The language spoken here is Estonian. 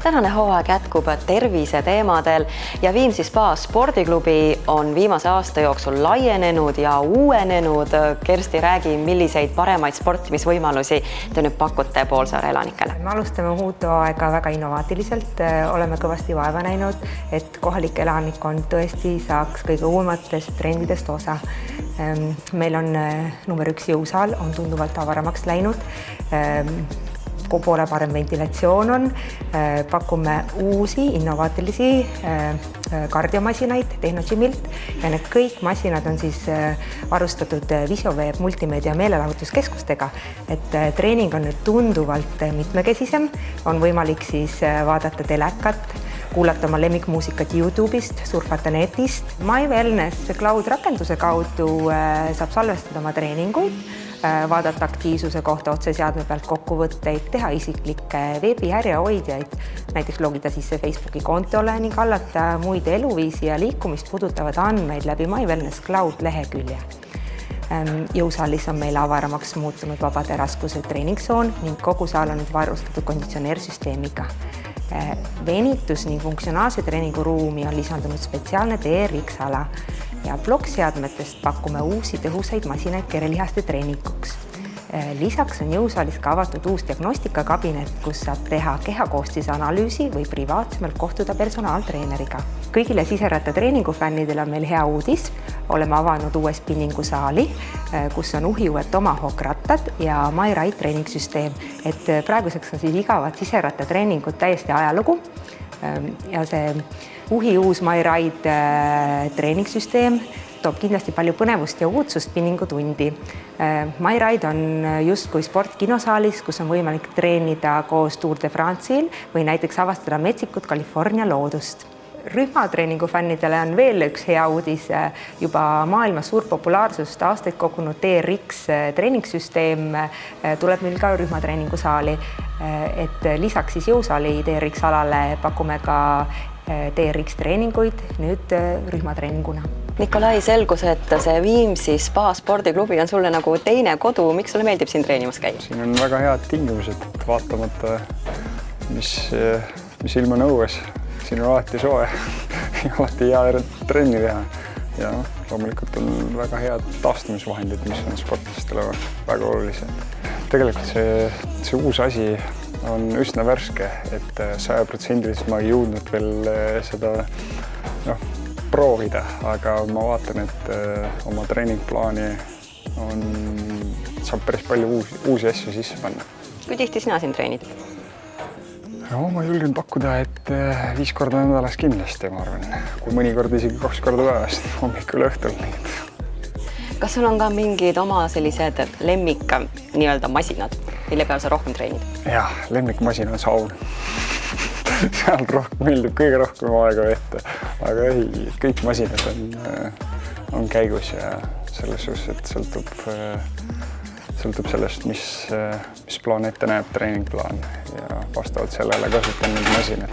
Tänane hooaeg jätkub tervise teemadel ja Viimsi Spa spordiklubi on viimase aasta jooksul laienenud ja uuenenud. Kersti, räägi, milliseid paremaid sportimisvõimalusi te nüüd pakute Poolsaare elanikele? Me alustame uut hooaega väga innovaatiliselt. Oleme kõvasti vaeva näinud, et kohalik elanikkond tõesti saaks kõige uuematest trendidest osa. Meil on number 1 jõusaal, on tunduvalt avaramaks läinud. Poole parem ventilatsioon on, pakume uusi innovaatilisi kardiomasinaid Tehnogimilt ja need kõik masinad on siis varustatud Visiovee multimeedia meelelahutuskeskustega, et treening on nüüd tunduvalt mitmekesisem, on võimalik siis vaadata telekat, kuulata oma lemmikmuusikat YouTube'ist, surfata netist. My Wellness Cloud rakenduse kaudu saab salvestada oma treeninguid, vaadata aktiivsuse kohta otseseadme pealt kokkuvõtteid, teha isiklikke veebihärjehoidjaid, näiteks logida sisse Facebooki kontole ning hallata muid eluviisi ja liikumist puudutavad andmeid läbi My Wellness Cloud lehekülje. Jõusaalis on meil avaramaks muutunud vabade raskuse treeningsoon ning kogu saal on varustatud konditsioneersüsteemiga. Venitus ning funktsionaalse treeninguruumi on lisandunud spetsiaalne TRX-ala ja blokseadmetest pakume uusi tõhusaid masinaid kerelihaste treeninguks. Lisaks on jõusaalis ka avatud uus diagnostikakabinet, kus saab teha kehakoostise analüüsi või privaatsemalt kohtuda personaaltreeneriga. Kõigile siseratta treeningufännidele on meil hea uudis. Oleme avanud uue spinningusaali, kus on uhiuued Tomahawk rattad ja MyRide treeningssüsteem. Et praeguseks on siis igavad siseratta treeningud täiesti ajalugu ja see uhiuus MyRide treeningssüsteem toob kindlasti palju põnevust ja uudsust spinningutundi. MyRide on justkui sport kinosaalis, kus on võimalik treenida koos Tour de France'il või näiteks avastada metsikut California loodust. Rühmatreeningu fännidele on veel üks hea uudis. Juba maailmas suurt populaarsust aastaid kogunud TRX treeningssüsteem tuleb meil ka rühmatreeningusaali. Et lisaks siis jõusaali TRX alale pakume ka TRX treeninguid nüüd rühmatreeninguna. Nikolai, selgus, et see Viimsi Spa spordiklubi on sulle nagu teine kodu. Miks sulle meeldib siin treenimas käia? Siin on väga head tingimused, vaatamata mis ilma nõues. Siin on alati soe ja alati hea trenni teha. Ja loomulikult on väga head taastumisvahendid, mis on sportlastele väga olulised. Tegelikult see uus asi on üsna värske, et 100% ma ei jõudnud veel seda proovida, aga ma vaatan, et oma treeningplaani saab päris palju uusi asju sisse panna. Kui tihti sina siin treenid? No, ma julgen pakkuda, et 5 korda nädalas kindlasti, ma arvan. Kui mõnikord isegi 2 korda päevast, hommikul õhtul. Kas sul on ka mingid oma sellised lemmik nii-öelda masinad, mille peal sa rohkem treenid? Jah, lemmikmasin on saun. Seal meeldib kõige rohkem aega veeta, aga ei, kõik masinad on käigus ja selles suhtes, et sõltub sellest, mis plaan ette näeb treeningplaan ja vastavalt sellele kasutan need masinad.